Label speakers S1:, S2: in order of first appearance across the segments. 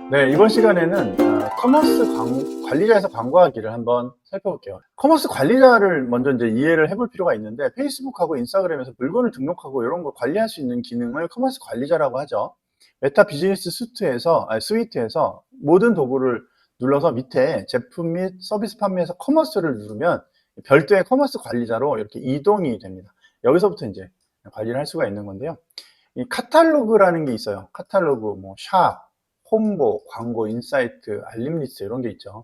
S1: 네, 이번 시간에는 커머스 관리자에서 광고하기를 한번 살펴볼게요. 커머스 관리자를 먼저 이제 이해를 해볼 필요가 있는데, 페이스북하고 인스타그램에서 물건을 등록하고 이런 걸 관리할 수 있는 기능을 커머스 관리자라고 하죠. 메타 비즈니스 스위트에서 모든 도구를 눌러서 밑에 제품 및 서비스 판매에서 커머스를 누르면 별도의 커머스 관리자로 이렇게 이동이 됩니다. 여기서부터 이제 관리를 할 수가 있는 건데요. 이 카탈로그라는 게 있어요. 카탈로그, 뭐 샵, 홍보, 광고, 인사이트, 알림 리스트 이런 게 있죠.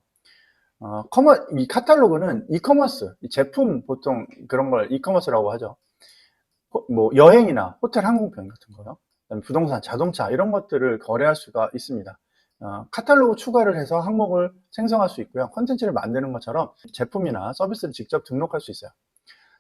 S1: 이 카탈로그는 이커머스, 제품 보통 그런 걸 이커머스라고 하죠. 뭐 여행이나 호텔 항공편 같은 거요. 그다음에 부동산, 자동차 이런 것들을 거래할 수가 있습니다. 카탈로그 추가를 해서 항목을 생성할 수 있고요. 콘텐츠를 만드는 것처럼 제품이나 서비스를 직접 등록할 수 있어요.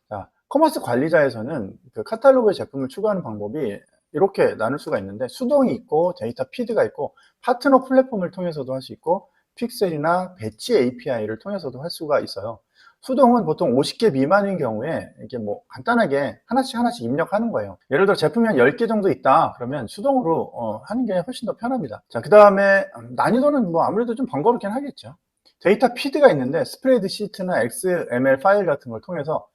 S1: 자, 커머스 관리자에서는 그 카탈로그에 제품을 추가하는 방법이 이렇게 나눌 수가 있는데, 수동이 있고 데이터 피드가 있고 파트너 플랫폼을 통해서도 할 수 있고 픽셀이나 배치 API를 통해서도 할 수가 있어요. 수동은 보통 50개 미만인 경우에 이게 뭐 간단하게 하나씩 입력하는 거예요. 예를 들어 제품이 한 10개 정도 있다 그러면 수동으로 하는 게 훨씬 더 편합니다. 자, 그 다음에 난이도는 뭐 아무래도 좀 번거롭긴 하겠죠. 데이터 피드가 있는데 스프레드 시트나 XML 파일 같은 걸 통해서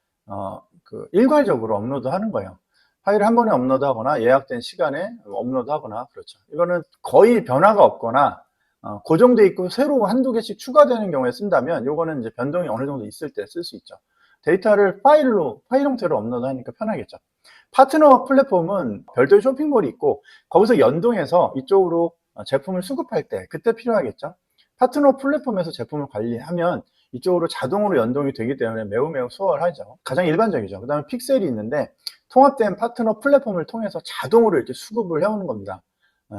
S1: 일괄적으로 업로드하는 거예요. 파일을 한 번에 업로드하거나 예약된 시간에 업로드하거나, 그렇죠. 이거는 거의 변화가 없거나 고정돼 있고 새로 한두 개씩 추가되는 경우에 쓴다면, 이거는 이제 변동이 어느 정도 있을 때 쓸 수 있죠. 데이터를 파일 형태로 업로드하니까 편하겠죠. 파트너 플랫폼은 별도의 쇼핑몰이 있고 거기서 연동해서 이쪽으로 제품을 수급할 때 그때 필요하겠죠. 파트너 플랫폼에서 제품을 관리하면 이쪽으로 자동으로 연동이 되기 때문에 매우 수월하죠. 가장 일반적이죠. 그 다음에 픽셀이 있는데 통합된 파트너 플랫폼을 통해서 자동으로 이렇게 수급을 해오는 겁니다.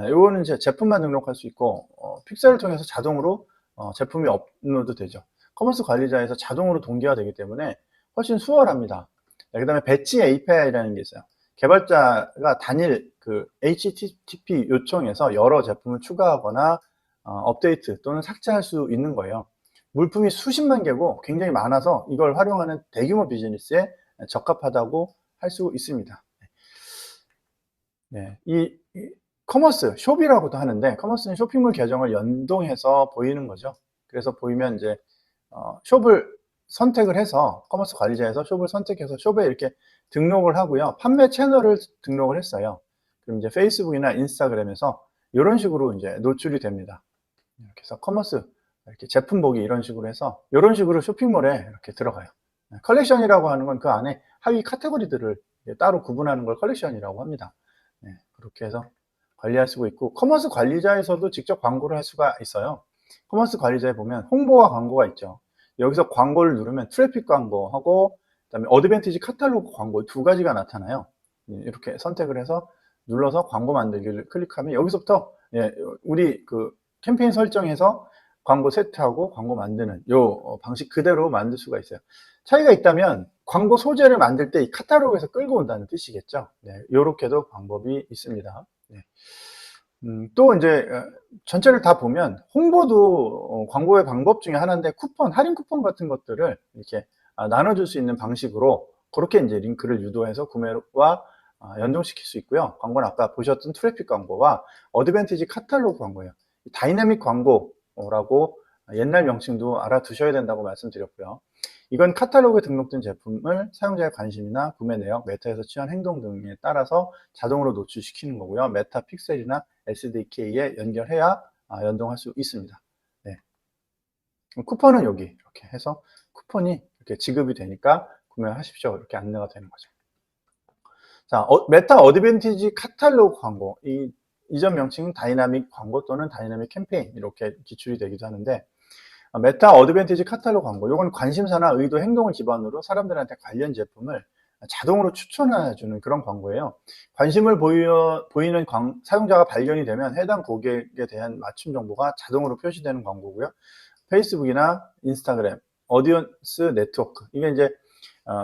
S1: 이거는 이제 제품만 등록할 수 있고 픽셀을 통해서 자동으로 제품이 업로드 되죠. 커머스 관리자에서 자동으로 동기화 되기 때문에 훨씬 수월합니다. 그 다음에 배치 API라는 게 있어요. 개발자가 단일 그 HTTP 요청해서 여러 제품을 추가하거나 업데이트 또는 삭제할 수 있는 거예요. 물품이 수십만 개고 굉장히 많아서 이걸 활용하는 대규모 비즈니스에 적합하다고 할 수 있습니다. 네, 이 커머스, 숍이라고도 하는데, 커머스는 쇼핑몰 계정을 연동해서 보이는 거죠. 그래서 보이면 이제 숍을 선택을 해서, 커머스 관리자에서 숍을 선택해서 숍에 이렇게 등록을 하고요. 판매 채널을 등록을 했어요. 그럼 이제 페이스북이나 인스타그램에서 이런 식으로 이제 노출이 됩니다. 이렇게 해서 커머스, 이렇게 제품 보기 이런 식으로 해서 이런 식으로 쇼핑몰에 이렇게 들어가요. 컬렉션이라고 하는 건 그 안에 하위 카테고리들을 따로 구분하는 걸 컬렉션이라고 합니다. 네, 그렇게 해서 관리할 수가 있고, 커머스 관리자에서도 직접 광고를 할 수가 있어요. 커머스 관리자에 보면 홍보와 광고가 있죠. 여기서 광고를 누르면 트래픽 광고하고 그다음에 어드밴티지 카탈로그 광고 두 가지가 나타나요. 이렇게 선택을 해서 눌러서 광고 만들기를 클릭하면 여기서부터 우리 그 캠페인 설정해서 광고 세트하고 광고 만드는 요 방식 그대로 만들 수가 있어요. 차이가 있다면 광고 소재를 만들 때 이 카탈로그에서 끌고 온다는 뜻이겠죠. 네, 요렇게도 방법이 있습니다. 네. 또 이제 전체를 다 보면 홍보도 광고의 방법 중에 하나인데, 할인 쿠폰 같은 것들을 이렇게 나눠줄 수 있는 방식으로 그렇게 이제 링크를 유도해서 구매와 연동시킬 수 있고요. 광고는 아까 보셨던 트래픽 광고와 어드밴티지 카탈로그 광고예요. 다이내믹 광고라고 옛날 명칭도 알아두셔야 된다고 말씀드렸고요. 이건 카탈로그에 등록된 제품을 사용자의 관심이나 구매 내역, 메타에서 취한 행동 등에 따라서 자동으로 노출시키는 거고요. 메타 픽셀이나 SDK에 연결해야 연동할 수 있습니다. 네. 쿠폰은 여기 이렇게 해서 쿠폰이 이렇게 지급이 되니까 구매하십시오 이렇게 안내가 되는 거죠. 자, 메타 어드밴티지 카탈로그 광고, 이전 명칭은 다이나믹 광고 또는 다이나믹 캠페인 이렇게 기출이 되기도 하는데, 메타 어드밴티지 카탈로그 광고, 이건 관심사나 의도, 행동을 기반으로 사람들한테 관련 제품을 자동으로 추천해주는 그런 광고예요. 관심을 보이는 사용자가 발견이 되면 해당 고객에 대한 맞춤 정보가 자동으로 표시되는 광고고요. 페이스북이나 인스타그램, 어디언스 네트워크, 이게 이제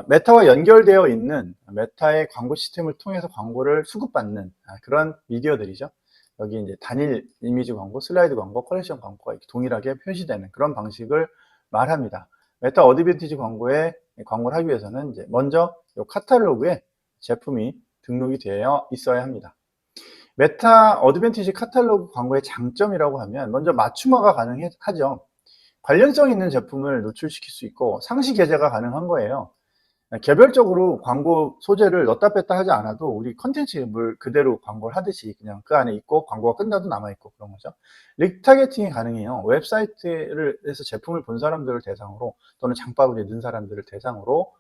S1: 메타와 연결되어 있는 메타의 광고 시스템을 통해서 광고를 수급받는 그런 미디어들이죠. 여기 이제 단일 이미지 광고, 슬라이드 광고, 컬렉션 광고가 이렇게 동일하게 표시되는 그런 방식을 말합니다. 메타 어드밴티지 광고에 광고를 하기 위해서는 이제 먼저 이 카탈로그에 제품이 등록이 되어 있어야 합니다. 메타 어드밴티지 카탈로그 광고의 장점이라고 하면 먼저 맞춤화가 가능하죠. 관련성 있는 제품을 노출시킬 수 있고 상시 게재가 가능한 거예요. 개별적으로 광고 소재를 넣었다 뺐다 하지 않아도 우리 컨텐츠물 그대로 광고를 하듯이 그냥 그 안에 있고 광고가 끝나도 남아있고 그런 거죠. 리타게팅이 가능해요. 웹사이트를 해서 제품을 본 사람들을 대상으로 또는 장바구니에 넣은 사람들을 대상으로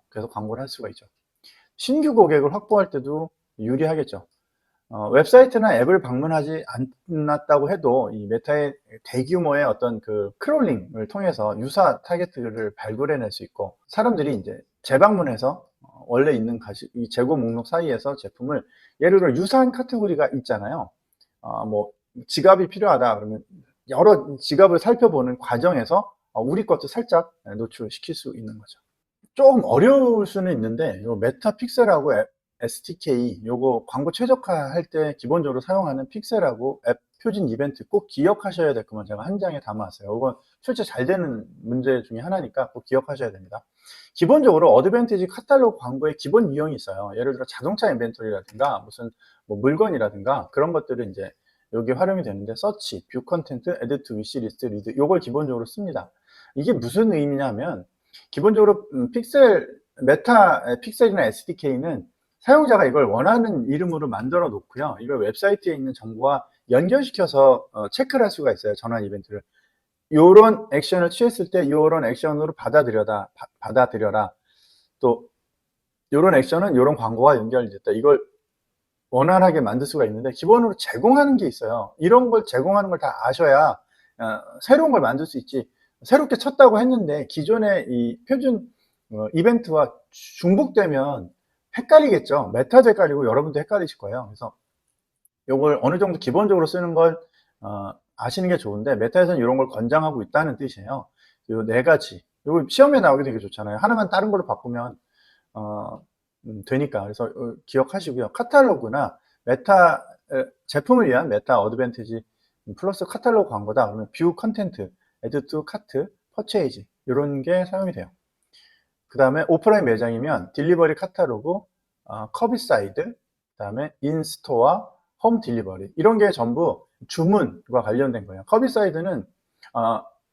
S1: 계속 광고를 할 수가 있죠. 신규 고객을 확보할 때도 유리하겠죠. 웹사이트나 앱을 방문하지 않았다고 해도 이 메타의 대규모의 어떤 그 크롤링을 통해서 유사 타겟을 발굴해낼 수 있고, 사람들이 이제 재방문해서 원래 있는 이 재고 목록 사이에서 제품을, 예를 들어 유사한 카테고리가 있잖아요. 뭐 지갑이 필요하다 그러면 여러 지갑을 살펴보는 과정에서 우리 것도 살짝 노출시킬 수 있는 거죠. 조금 어려울 수는 있는데 요 메타 픽셀하고 SDK 요거 광고 최적화할 때 기본적으로 사용하는 픽셀하고 앱 표준 이벤트 꼭 기억하셔야 될 것만 제가 한 장에 담아왔어요. 이건 실제 잘 되는 문제 중에 하나니까 꼭 기억하셔야 됩니다. 기본적으로 어드밴티지 카탈로그 광고의 기본 유형이 있어요. 예를 들어 자동차 인벤토리라든가 무슨 뭐 물건이라든가 그런 것들은 이제 여기 활용이 되는데, 서치, 뷰 컨텐트, 에드 투 위시리스트, 리드 요걸 기본적으로 씁니다. 이게 무슨 의미냐면 기본적으로 메타 픽셀이나 SDK는 사용자가 이걸 원하는 이름으로 만들어 놓고요. 이걸 웹사이트에 있는 정보와 연결시켜서 체크를 할 수가 있어요. 전환 이벤트를. 요런 액션을 취했을 때 요런 액션으로 받아들여라. 또 요런 액션은 요런 광고와 연결이 됐다. 이걸 원활하게 만들 수가 있는데 기본으로 제공하는 게 있어요. 이런 걸 제공하는 걸 다 아셔야 새로운 걸 만들 수 있지. 새롭게 쳤다고 했는데 기존의 이 표준 이벤트와 중복되면 헷갈리겠죠. 메타도 헷갈리고 여러분도 헷갈리실 거예요. 그래서 요걸 어느 정도 기본적으로 쓰는 걸 아시는 게 좋은데, 메타에서는 이런 걸 권장하고 있다는 뜻이에요. 요 네 가지. 요거 시험에 나오게 되게 좋잖아요. 하나만 다른 걸로 바꾸면 되니까. 그래서 기억하시고요. 카탈로그나 메타 제품을 위한 메타 어드밴티지 플러스 카탈로그 광고다 그러면 뷰 컨텐트, 에드 투 카트, 퍼체이지 이런 게 사용이 돼요. 그 다음에 오프라인 매장이면 딜리버리 카탈로그, 커비사이드, 그 다음에 인스토어, 홈 딜리버리 이런 게 전부 주문과 관련된 거예요. 커비사이드는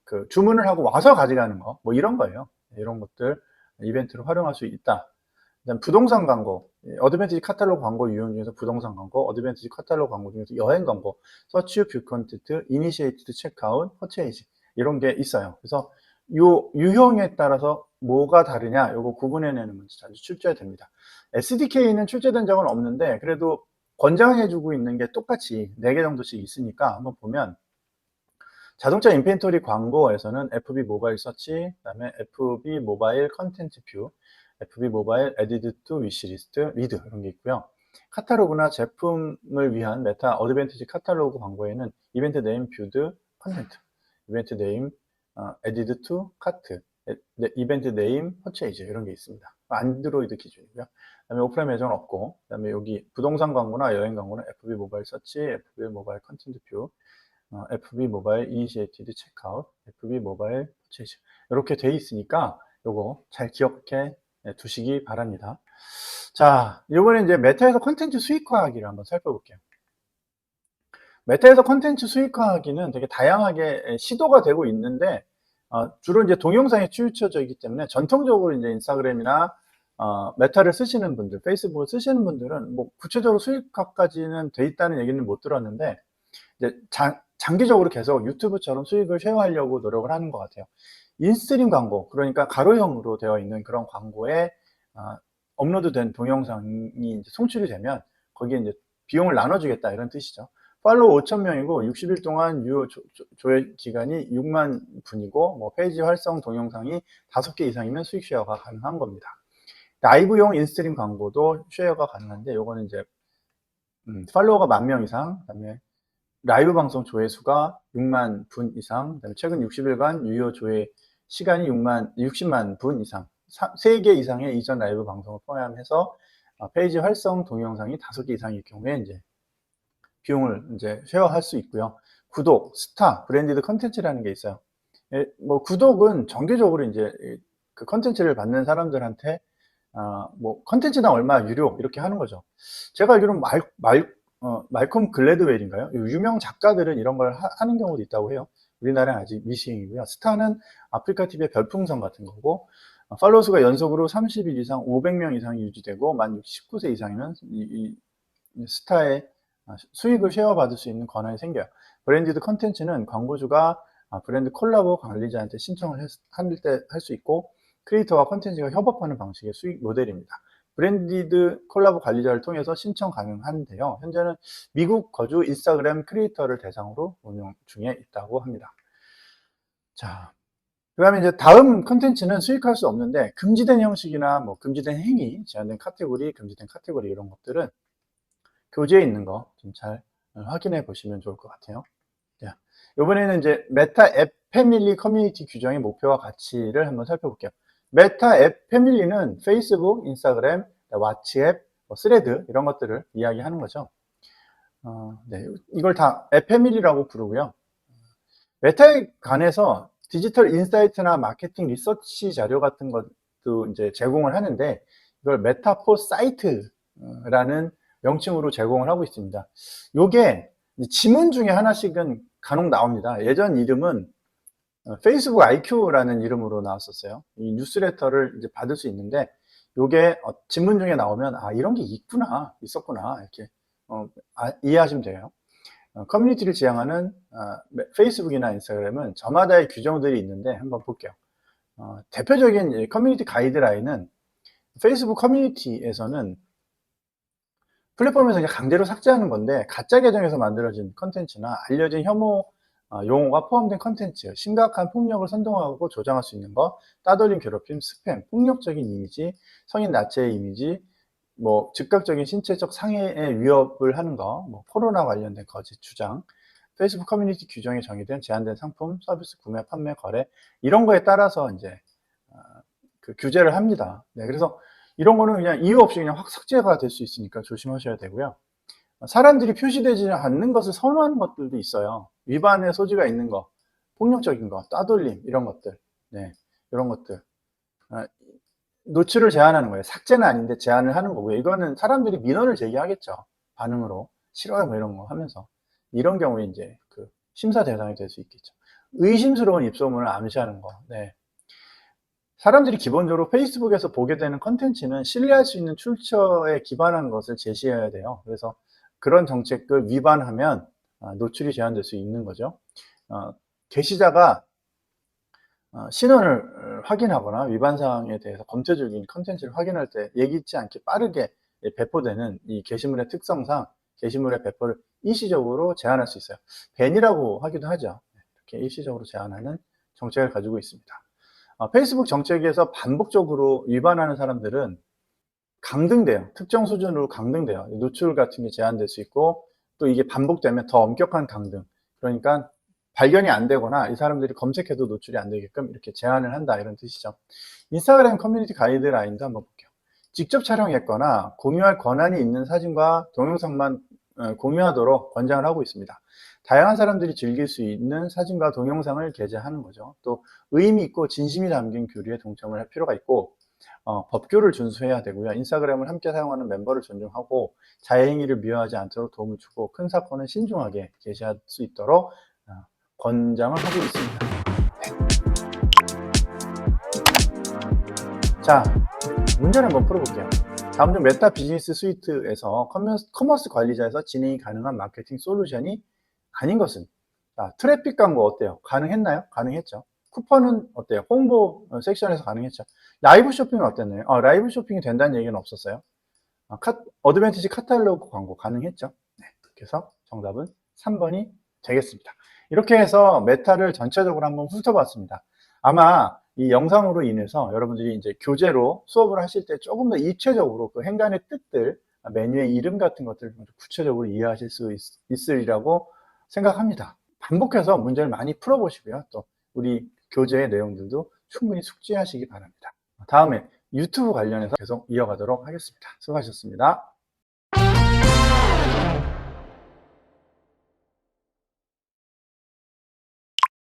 S1: 그 주문을 하고 와서 가져가는 거, 뭐 이런 거예요. 이런 것들 이벤트를 활용할 수 있다. 그다음 부동산 광고, 어드밴티지 카탈로그 광고 유형 중에서 부동산 광고, 어드밴티지 카탈로그 광고 중에서 여행 광고, 서치, 뷰 컨텐트, 이니시에이티드 체크아웃, 퍼체이지 이런 게 있어요. 그래서 요 유형에 따라서 뭐가 다르냐 요거 구분해내는 문제 자주 출제됩니다. SDK는 출제된 적은 없는데 그래도 권장해주고 있는 게 똑같이 4개 정도씩 있으니까 한번 보면, 자동차 인벤토리 광고에서는 FB 모바일 서치, 그다음에 FB 모바일 컨텐츠 뷰, FB 모바일 에디드 투 위시리스트, 리드 이런 게 있고요. 카탈로그나 제품을 위한 메타 어드밴티지 카탈로그 광고에는 이벤트 네임 뷰드 컨텐트, 이벤트 네임 에디드 투 카트, 이벤트 네임 퍼체이즈 이런 게 있습니다. 안드로이드 기준이고요. 그다음에 오프라인 매장은 없고, 그다음에 여기 부동산 광고나 여행 광고는 FB 모바일 서치, FB 모바일 컨텐츠 뷰, FB 모바일 이니시에이티드 체크아웃, FB 모바일 퍼체이즈 이렇게 돼 있으니까 요거 잘 기억해 두시기 바랍니다. 자, 이번에 이제 메타에서 컨텐츠 수익화하기를 한번 살펴볼게요. 메타에서 컨텐츠 수익화하기는 되게 다양하게 시도가 되고 있는데 주로 이제 동영상에 치우쳐져 있기 때문에 전통적으로 이제 인스타그램이나 메타를 쓰시는 분들, 페이스북을 쓰시는 분들은 뭐 구체적으로 수익화까지는 돼 있다는 얘기는 못 들었는데, 이제 장기적으로 계속 유튜브처럼 수익을 쉐어하려고 노력을 하는 것 같아요. 인스트림 광고, 그러니까 가로형으로 되어 있는 그런 광고에 업로드된 동영상이 이제 송출이 되면 거기에 이제 비용을 나눠주겠다 이런 뜻이죠. 팔로우 5,000명이고 60일 동안 유효 조회 기간이 6만 분이고 뭐 페이지 활성 동영상이 5개 이상이면 수익 쉐어가 가능한 겁니다. 라이브용 인스트림 광고도 쉐어가 가능한데 요거는 이제 팔로워가 10,000명 이상, 그다음에 라이브 방송 조회수가 6만 분 이상, 그다음에 최근 60일간 유효 조회 시간이 60만 분 이상, 3개 이상의 이전 라이브 방송을 포함해서 페이지 활성 동영상이 5개 이상일 경우에 이제 비용을 이제 쉐어할 수 있고요. 구독, 스타, 브랜디드 컨텐츠라는 게 있어요. 뭐 구독은 정기적으로 이제 그 컨텐츠를 받는 사람들한테 뭐 컨텐츠당 얼마 유료 이렇게 하는 거죠. 제가 알기로는 말콤 글래드웰인가요? 유명 작가들은 이런 걸 하는 경우도 있다고 해요. 우리나라는 아직 미시행이고요. 스타는 아프리카 TV의 별풍선 같은 거고, 팔로워 수가 연속으로 30일 이상 500명 이상이 유지되고 만 19세 이상이면 이 스타의 수익을 쉐어받을 수 있는 권한이 생겨요. 브랜디드 컨텐츠는 광고주가 브랜드 콜라보 관리자한테 신청을 할 때 할 수 있고, 크리에이터와 컨텐츠가 협업하는 방식의 수익 모델입니다. 브랜디드 콜라보 관리자를 통해서 신청 가능한데요. 현재는 미국 거주 인스타그램 크리에이터를 대상으로 운영 중에 있다고 합니다. 자, 그 다음에 이제 다음 컨텐츠는 수익할 수 없는데, 금지된 형식이나 뭐 금지된 행위, 제한된 카테고리, 금지된 카테고리 이런 것들은 교재에 있는 거 좀 잘 확인해 보시면 좋을 것 같아요. 자, 이번에는 이제 메타 앱 패밀리 커뮤니티 규정의 목표와 가치를 한번 살펴볼게요. 메타 앱 패밀리는 페이스북, 인스타그램, 왓츠앱, 스레드 이런 것들을 이야기하는 거죠. 네, 이걸 다 앱 패밀리라고 부르고요. 메타에 관해서 디지털 인사이트나 마케팅 리서치 자료 같은 것도 이제 제공을 하는데, 이걸 메타포 사이트라는 명칭으로 제공을 하고 있습니다. 요게 지문 중에 하나씩은 간혹 나옵니다. 예전 이름은 페이스북 IQ라는 이름으로 나왔었어요. 이 뉴스레터를 이제 받을 수 있는데, 요게 지문 중에 나오면 이런 게 있었구나 이렇게 이해하시면 돼요. 커뮤니티를 지향하는 페이스북이나 인스타그램은 저마다의 규정들이 있는데 한번 볼게요. 대표적인 커뮤니티 가이드라인은 페이스북 커뮤니티에서는 플랫폼에서 그냥 강제로 삭제하는 건데, 가짜 계정에서 만들어진 컨텐츠나 알려진 혐오 용어가 포함된 컨텐츠, 심각한 폭력을 선동하고 조장할 수 있는 거, 따돌림, 괴롭힘, 스팸, 폭력적인 이미지, 성인 나체의 이미지, 뭐 즉각적인 신체적 상해에 위협을 하는 거, 뭐 코로나 관련된 거짓 주장, 페이스북 커뮤니티 규정에 정의된 제한된 상품, 서비스 구매, 판매, 거래 이런 거에 따라서 이제 그 규제를 합니다. 네, 그래서 이런 거는 그냥 이유 없이 그냥 확 삭제가 될 수 있으니까 조심하셔야 되고요. 사람들이 표시되지 않는 것을 선호하는 것들도 있어요. 위반의 소지가 있는 거, 폭력적인 거, 따돌림 이런 것들, 네, 이런 것들 노출을 제한하는 거예요. 삭제는 아닌데 제한을 하는 거고요. 이거는 사람들이 민원을 제기하겠죠. 반응으로 싫어요 뭐 이런 거 하면서, 이런 경우에 이제 그 심사 대상이 될 수 있겠죠. 의심스러운 입소문을 암시하는 거. 네. 사람들이 기본적으로 페이스북에서 보게 되는 컨텐츠는 신뢰할 수 있는 출처에 기반한 것을 제시해야 돼요. 그래서 그런 정책을 위반하면 노출이 제한될 수 있는 거죠. 게시자가 신원을 확인하거나 위반 사항에 대해서 검토 중인 컨텐츠를 확인할 때 예기치 않게 빠르게 배포되는 이 게시물의 특성상 게시물의 배포를 일시적으로 제한할 수 있어요. 밴이라고 하기도 하죠. 이렇게 일시적으로 제한하는 정책을 가지고 있습니다. 페이스북 정책에서 반복적으로 위반하는 사람들은 강등돼요. 특정 수준으로 강등돼요. 노출 같은 게 제한될 수 있고, 또 이게 반복되면 더 엄격한 강등, 그러니까 발견이 안 되거나 이 사람들이 검색해도 노출이 안 되게끔 이렇게 제한을 한다 이런 뜻이죠. 인스타그램 커뮤니티 가이드라인도 한번 볼게요. 직접 촬영했거나 공유할 권한이 있는 사진과 동영상만 공유하도록 권장을 하고 있습니다. 다양한 사람들이 즐길 수 있는 사진과 동영상을 게재하는 거죠. 또 의미 있고 진심이 담긴 교류에 동참을 할 필요가 있고, 법규를 준수해야 되고요. 인스타그램을 함께 사용하는 멤버를 존중하고 자해행위를 미화하지 않도록 도움을 주고, 큰 사건은 신중하게 게시할 수 있도록 권장을 하고 있습니다. 자, 문제를 한번 풀어볼게요. 다음 중 메타 비즈니스 스위트에서 커머스 관리자에서 진행이 가능한 마케팅 솔루션이 아닌 것은? 자, 트래픽 광고 어때요? 가능했나요? 가능했죠. 쿠폰은 어때요? 홍보 섹션에서 가능했죠. 라이브 쇼핑은 어땠나요? 라이브 쇼핑이 된다는 얘기는 없었어요. 어드밴티지 카탈로그 광고 가능했죠. 네, 그래서 정답은 3번이 되겠습니다. 이렇게 해서 메타를 전체적으로 한번 훑어봤습니다. 아마 이 영상으로 인해서 여러분들이 이제 교재로 수업을 하실 때 조금 더 입체적으로 그 행간의 뜻들, 메뉴의 이름 같은 것들을 구체적으로 이해하실 수 있으리라고 생각합니다. 반복해서 문제를 많이 풀어보시고요. 또 우리 교재의 내용들도 충분히 숙지하시기 바랍니다. 다음에 유튜브 관련해서 계속 이어가도록 하겠습니다. 수고하셨습니다.